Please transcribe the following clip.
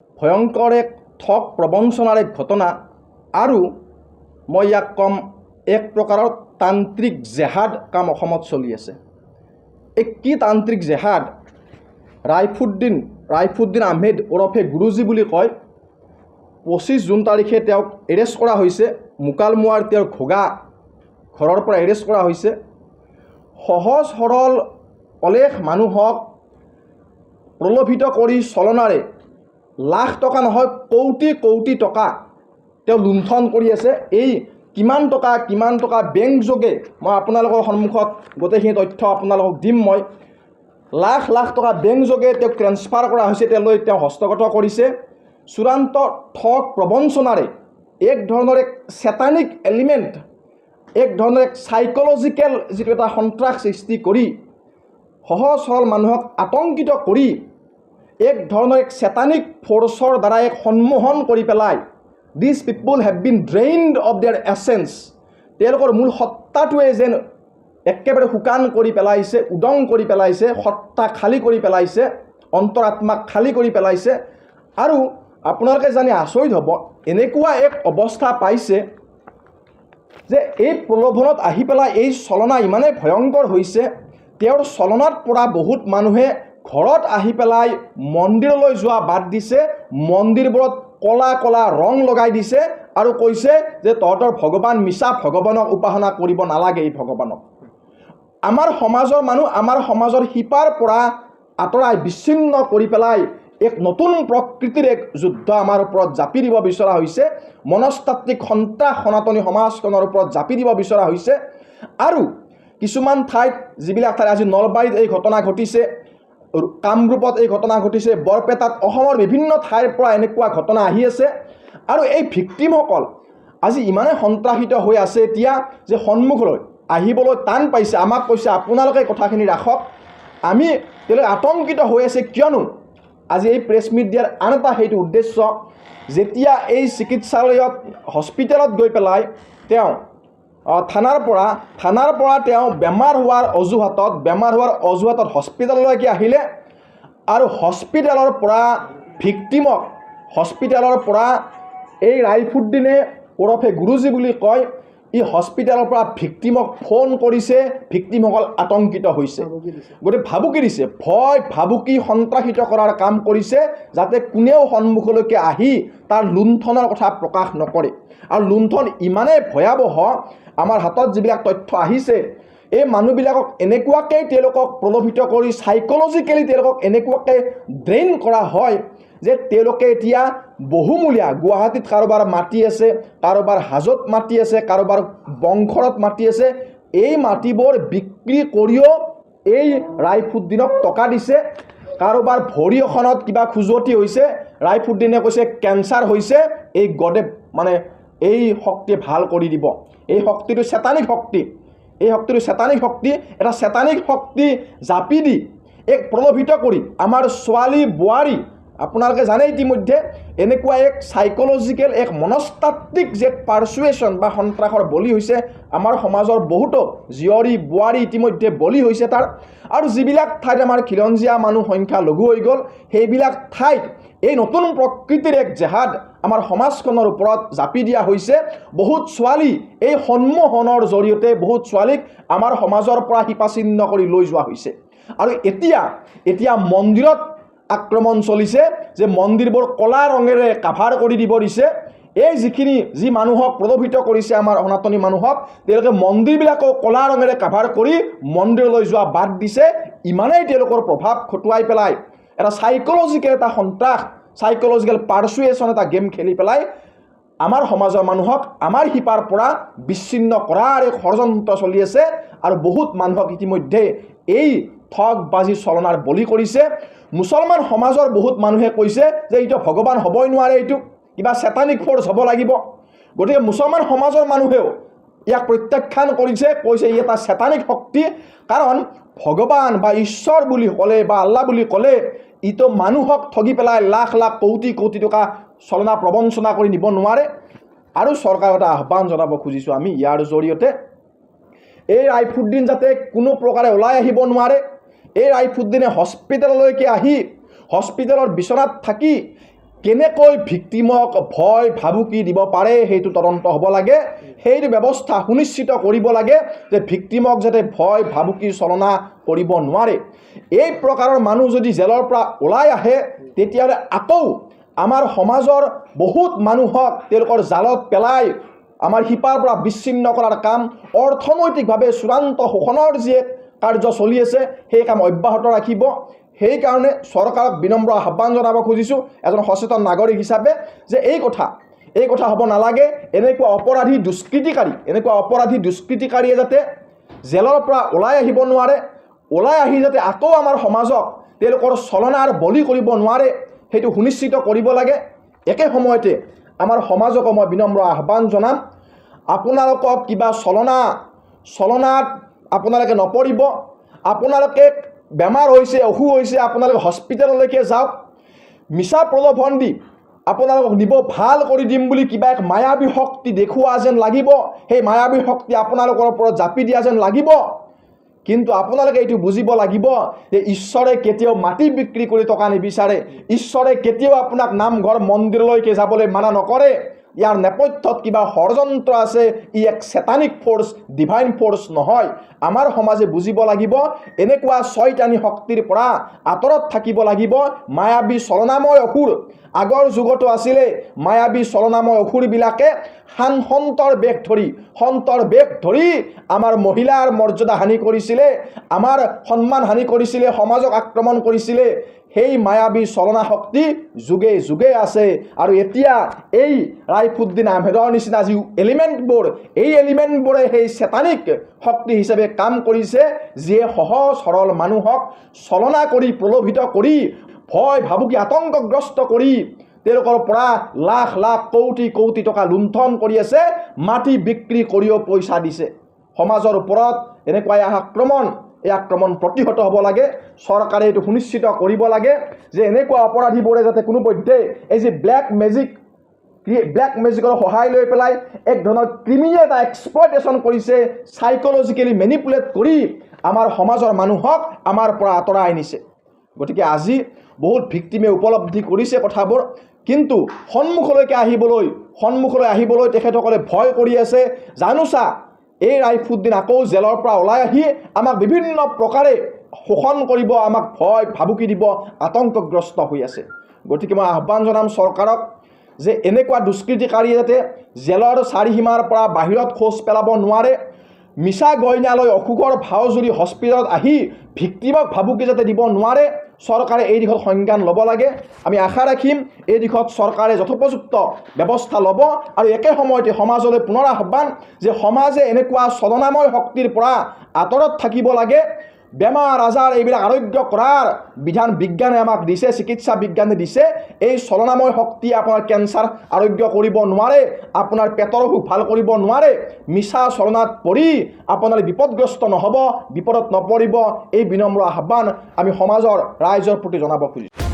ভয়ংকৰ এক ঠগ প্ৰবঞ্চনাৰ এক ঘটনা আৰু মই ইয়াক ক'ম এক প্ৰকাৰৰ তান্ত্ৰিক জেহাদ কাম অসমত চলি আছে। এই কি তান্ত্ৰিক জেহাদ? ৰাইফুদ্দিন আহমেদ ওৰফে গুৰুজী বুলি কয়। 25 জুন তাৰিখে তেওঁক এৰেষ্ট কৰা হৈছে। মুকালমুৱাৰ তেওঁৰ ঘোগা ঘৰৰ পৰা এৰেষ্ট কৰা হৈছে। সহজ সৰল অলেখ মানুহক প্ৰলোভিত কৰি চলনাৰে লাখ টকা নহয় কোটি কোটি টকা তেওঁ লুণ্ঠন কৰি আছে। এই কিমান টকা বেংকযোগে মই আপোনালোকৰ সন্মুখত গোটেইখিনি তথ্য আপোনালোকক দিম। মই লাখ লাখ টকা বেংকযোগে তেওঁক ট্ৰেন্সফাৰ কৰা হৈছে, তেওঁ হস্তগত কৰিছে। চূড়ান্ত ঠগ প্ৰবঞ্চনাৰে এক ধৰণৰ এক চেটানিক এলিমেণ্ট, এক ধৰণৰ এক চাইকলজিকেল যিটো এটা সন্ত্ৰাস সৃষ্টি কৰি সহজ সৰল মানুহক আতংকিত কৰি এক ধৰণৰ এক চেটানিক ফ'ৰ্চৰ দ্বাৰা এক সন্মোহন কৰি পেলাই দিছ পিপুল have been ড্ৰেইনড of there essence. তেওঁলোকৰ মূল সত্তাটোৱে যেন একেবাৰে শুকান কৰি পেলাইছে, উদং কৰি পেলাইছে, সত্তা খালী কৰি পেলাইছে, অন্তৰাত্মাক খালী কৰি পেলাইছে। আৰু আপোনালোকে জানি আচৰিত হ'ব, এনেকুৱা এক অৱস্থা পাইছে যে এই প্ৰলোভনত আহি পেলাই এই চলনা ইমানেই ভয়ংকৰ হৈছে, তেওঁৰ চলনাত পৰা বহুত মানুহে ঘৰত আহি পেলাই মন্দিৰলৈ যোৱা বাদ দিছে। মন্দিৰবোৰত কলা কলা ৰং লগাই দিছে আৰু কৈছে যে তহঁতৰ ভগৱান মিছা ভগৱানক উপাসনা কৰিব নালাগে। এই ভগৱানক আমাৰ সমাজৰ মানুহ, আমাৰ সমাজৰ শিপাৰ পৰা আঁতৰাই বিচ্ছিন্ন কৰি পেলাই এক নতুন প্ৰকৃতিৰ এক যুদ্ধ আমাৰ ওপৰত জাপি দিব বিচৰা হৈছে। মনস্তাত্ত্বিক সন্ত্ৰাস সনাতনী সমাজখনৰ ওপৰত জাপি দিব বিচৰা হৈছে। আৰু কিছুমান ঠাইত, যিবিলাক ঠাইত আজি নলবাৰীত এই ঘটনা ঘটিছে, কামৰূপত এই ঘটনা ঘটিছে, বৰপেটাত, অসমৰ বিভিন্ন ঠাইৰ পৰা এনেকুৱা ঘটনা আহি আছে। আৰু এই ভিক্টিমসকল আজি ইমানে সন্ত্ৰাসিত হৈ আছে এতিয়া যে সন্মুখলৈ আহিবলৈ টান পাইছে। আমাক কৈছে আপোনালোকে কথাখিনি ৰাখক, আমি তেওঁলোকে আতংকিত হৈ আছে। কিয়নো আজি এই প্ৰেছ মিট দিয়াৰ আন এটা সেইটো উদ্দেশ্য, যেতিয়া এই চিকিৎসালয়ত হস্পিটেলত গৈ পেলাই তেওঁ থানাৰ পৰা তেওঁ বেমাৰ হোৱাৰ অজুহাতত হস্পিটেললৈকে আহিলে। আৰু হস্পিটেলৰ পৰা ভিক্টিমক, হস্পিটেলৰ পৰা এই ৰাইফুদ্দিনে ওৰফে গুৰুজী বুলি কয়, ই হস্পিটেলৰ পৰা ভিক্টিমক ফোন কৰিছে। ভিক্টিমসকল আতংকিত হৈছে, গতিকে ভাবুকি দিছে, ভয় ভাবুকি সন্ত্ৰাসিত কৰাৰ কাম কৰিছে, যাতে কোনেও সন্মুখলৈকে আহি তাৰ লুণ্ঠনৰ কথা প্ৰকাশ নকৰে। আৰু লুণ্ঠন ইমানেই ভয়াৱহ, আমাৰ হাতত যিবিলাক তথ্য আহিছে, এই মানুহবিলাকক এনেকুৱাকৈ তেওঁলোকক প্ৰলোভিত কৰি চাইকলজিকেলি তেওঁলোকক এনেকুৱাকৈ ড্ৰেইন কৰা হয় যে তেওঁলোকে এতিয়া বহুমূলীয়া গুৱাহাটীত কাৰোবাৰ মাটি আছে, কাৰোবাৰ হাজোত মাটি আছে, কাৰোবাৰ বংশৰত মাটি আছে। এই মাটিবোৰ বিক্ৰী কৰিও এই ৰাইফুদ্দিনক টকা দিছে। কাৰোবাৰ ভৰি এখনত কিবা খজুৱতি হৈছে, ৰাইফুদ্দিনে কৈছে কেঞ্চাৰ হৈছে, এই গডে এই শক্তিয়ে ভাল কৰি দিব। এই শক্তিটো চেতানিক শক্তি, এটা চেতানিক শক্তি জাপি দি এক প্ৰলোভিত কৰি আমাৰ ছোৱালী বোৱাৰী, আপোনালোকে জানে ইতিমধ্যে এনেকুৱা এক চাইকলজিকেল এক মনস্তাত্ত্বিক যে পাৰ্চুৱেশ্যন বা সন্ত্ৰাসৰ বলি হৈছে আমাৰ সমাজৰ বহুতো জীয়ৰী বোৱাৰী ইতিমধ্যে বলি হৈছে তাৰ। আৰু যিবিলাক ঠাইত আমাৰ খিলঞ্জীয়া মানুহ সংখ্যা লঘু হৈ গ'ল, সেইবিলাক ঠাইত এই নতুন প্ৰকৃতিৰ এক জেহাদ আমাৰ সমাজখনৰ ওপৰত জাপি দিয়া হৈছে। বহুত ছোৱালী এই সন্মোহনৰ জৰিয়তে বহুত ছোৱালীক আমাৰ সমাজৰ পৰা শিপাচিন্ন কৰি লৈ যোৱা হৈছে। আৰু এতিয়া মন্দিৰত আক্ৰমণ চলিছে যে মন্দিৰবোৰ ক'লা ৰঙেৰে কাভাৰ কৰি দিব দিছে। এই যি মানুহক প্ৰলোভিত কৰিছে আমাৰ সনাতনী মানুহক, তেওঁলোকে মন্দিৰবিলাকো ক'লা ৰঙেৰে কাভাৰ কৰি মন্দিৰলৈ যোৱা বাদ দিছে। ইমানেই তেওঁলোকৰ প্ৰভাৱ খটুৱাই পেলাই এটা চাইকলজিকেল এটা সন্ত্ৰাস, চাইকলজিকেল পাৰ্চুৱেশ্যন এটা গেম খেলি পেলাই আমাৰ সমাজৰ মানুহক আমাৰ শিপাৰ পৰা বিচ্ছিন্ন কৰাৰ এক ষড়যন্ত্ৰ চলি আছে। আৰু বহুত মানুহক ইতিমধ্যে এই ঠগ বাজি চলনাৰ বলি কৰিছে। মুছলমান সমাজৰ বহুত মানুহে কৈছে যে এইটো ভগৱান হ'বই নোৱাৰে, এইটো কিবা চেটানিক ফ'ৰ্চ হ'ব লাগিব। গতিকে মুছলমান সমাজৰ মানুহেও ইয়াক প্ৰত্যাখ্যান কৰিছে, কৈছে ই এটা চেটানিক শক্তি। কাৰণ ভগৱান বা ঈশ্বৰ বুলি ক'লে বা আল্লাহ বুলি ক'লে ইটো মানুহক ঠগি পেলাই লাখ লাখ কোটি কোটি টকা চলনা প্ৰবঞ্চনা কৰি নিব নোৱাৰে। আৰু চৰকাৰক এটা আহ্বান জনাব খুজিছোঁ আমি ইয়াৰ জৰিয়তে, এই ৰাইফুদ্দিন যাতে কোনো প্ৰকাৰে ওলাই আহিব নোৱাৰে। এই ৰাইফুদ্দিনে হস্পিটেললৈকে আহি হস্পিটেলৰ বিচনাত থাকি কেনেকৈ ভিক্টিমক ভয় ভাবুকি দিব পাৰে সেইটো তদন্ত হ'ব লাগে। সেইটো ব্যৱস্থা সুনিশ্চিত কৰিব লাগে যে ভিক্টিমক যাতে ভয় ভাবুকি চলনা কৰিব নোৱাৰে। এই প্ৰকাৰৰ মানুহ যদি জেলৰ পৰা ওলাই আহে তেতিয়াহ'লে আকৌ আমাৰ সমাজৰ বহুত মানুহক তেওঁলোকৰ জালত পেলাই আমাৰ শিপাৰ পৰা বিচ্ছিন্ন কৰাৰ কাম, অৰ্থনৈতিকভাৱে চূড়ান্ত শোষণৰ যি কাৰ্য চলি আছে সেই কাম অব্যাহত ৰাখিব। সেইকাৰণে চৰকাৰক বিনম্ৰ আহ্বান জনাব খুজিছোঁ এজন সচেতন নাগৰিক হিচাপে যে এই কথা হ'ব নালাগে। এনেকুৱা অপৰাধী দুষ্কৃতিকাৰীয়ে যাতে জেলৰ পৰা ওলাই আহিব নোৱাৰে, ওলাই আহি যাতে আকৌ আমাৰ সমাজক তেওঁলোকৰ চলনাৰ বলি কৰিব নোৱাৰে সেইটো সুনিশ্চিত কৰিব লাগে। একে সময়তে আমাৰ সমাজক মই বিনম্ৰ আহ্বান জনাম, আপোনালোকক কিবা চলনাত আপোনালোকে নপৰিব। আপোনালোকে বেমাৰ হৈছে, অসুখ হৈছে, আপোনালোকে হস্পিটেললৈকে যাওক। মিছা প্ৰলোভন দি আপোনালোকক নিব ভাল কৰি দিম বুলি কিবা এক মায়াবী শক্তি দেখুওৱা যেন লাগিব, সেই মায়াবী শক্তি আপোনালোকৰ ওপৰত জাপি দিয়া যেন লাগিব। কিন্তু আপোনালোকে এইটো বুজিব লাগিব যে ঈশ্বৰে কেতিয়াও মাটি বিক্ৰী কৰি টকা নিবিচাৰে। ঈশ্বৰে কেতিয়াও আপোনাক নামঘৰ মন্দিৰলৈকে যাবলৈ মানা নকৰে। ইয়াৰ নেপথ্যত কিবা ষড়যন্ত্ৰ আছে, ই এক চেটানিক ফ'ৰ্চ, ডিভাইন ফ'ৰ্চ নহয়। আমাৰ সমাজে বুজিব লাগিব, এনেকুৱা ছয়তানী শক্তিৰ পৰা আঁতৰত থাকিব লাগিব। মায়াবী চলনাময় অসুৰ আগৰ যুগতো আছিলে। মায়াবী চলনাময় অসুৰবিলাকে সন্তৰ বেশ ধৰি আমাৰ মহিলাৰ মৰ্যাদা হানি কৰিছিলে, আমাৰ সন্মান হানি কৰিছিলে, সমাজক আক্ৰমণ কৰিছিলে। সেই মায়াবী চলনা শক্তি যুগে যুগে আছে। আৰু এতিয়া এই ৰাইফুদ্দিন আহমেদৰ নিচিনা যি এই এলিমেণ্টবোৰে সেই চেতানিক শক্তি হিচাপে কাম কৰিছে, যিয়ে সহজ সৰল মানুহক চলনা কৰি, প্ৰলোভিত কৰি, ভয় ভাবুকি আতংকগ্ৰস্ত কৰি তেওঁলোকৰ পৰা লাখ লাখ কোটি টকা লুণ্ঠন কৰি আছে, মাটি বিক্ৰী কৰিও পইচা দিছে। সমাজৰ ওপৰত এনেকুৱা এই আক্ৰমণ প্ৰতিহত হ'ব লাগে। চৰকাৰে এইটো সুনিশ্চিত কৰিব লাগে যে এনেকুৱা অপৰাধীবোৰে যাতে কোনোপধ্যে এই যি ব্লেক মেজিকৰ সহায় লৈ পেলাই এক ধৰণৰ ক্ৰিমিনেল এটা এক্সপ্লইটেশ্যন কৰিছে, চাইক'লজিকেলি মেনিপুলেট কৰি আমাৰ সমাজৰ মানুহক আমাৰ পৰা আঁতৰাই নিছে। গতিকে আজি বহুত ভিক্টিমে উপলব্ধি কৰিছে কথাবোৰ, কিন্তু সন্মুখলৈ আহিবলৈ তেখেতসকলে ভয় কৰি আছে। জানোচা এই ৰাইফুদ্দিন আকৌ জেলৰ পৰা ওলাই আহি আমাক বিভিন্ন প্ৰকাৰে শোষণ কৰিব, আমাক ভয় ভাবুকি দিব, আতংকগ্ৰস্ত হৈ আছে। গতিকে মই আহ্বান জনাম চৰকাৰক যে এনেকুৱা দুষ্কৃতিকাৰীয়ে যাতে জেলৰ চাৰিসীমাৰ পৰা বাহিৰত খোজ পেলাব নোৱাৰে। মিছা গইনালৈ অসুখৰ ভাও জুৰি হস্পিটেলত আহি ভিক্টিমক ভাবুকি যাতে দিব নোৱাৰে, চৰকাৰে এই দিশত সংজ্ঞান ল'ব লাগে। আমি আশা ৰাখিম এই দিশত চৰকাৰে যথোপযুক্ত ব্যৱস্থা ল'ব। আৰু একে সময়তে সমাজলৈ পুনৰ আহ্বান যে সমাজে এনেকুৱা চলনাময় শক্তিৰ পৰা আঁতৰত থাকিব লাগে। বেমাৰ আজাৰ এইবিলাক আৰোগ্য কৰাৰ বিধান বিজ্ঞানে আমাক দিছে, চিকিৎসা বিজ্ঞানে দিছে। এই চলনাময় শক্তিয়ে আপোনাৰ কেঞ্চাৰ আৰোগ্য কৰিব নোৱাৰে, আপোনাৰ পেটৰ অসুখ ভাল কৰিব নোৱাৰে। মিছা চলনাত পৰি আপোনালোক বিপদগ্ৰস্ত নহ'ব, বিপদত নপৰিব। এই বিনম্ৰ আহ্বান আমি সমাজৰ ৰাইজৰ প্ৰতি জনাব খুজিছোঁ।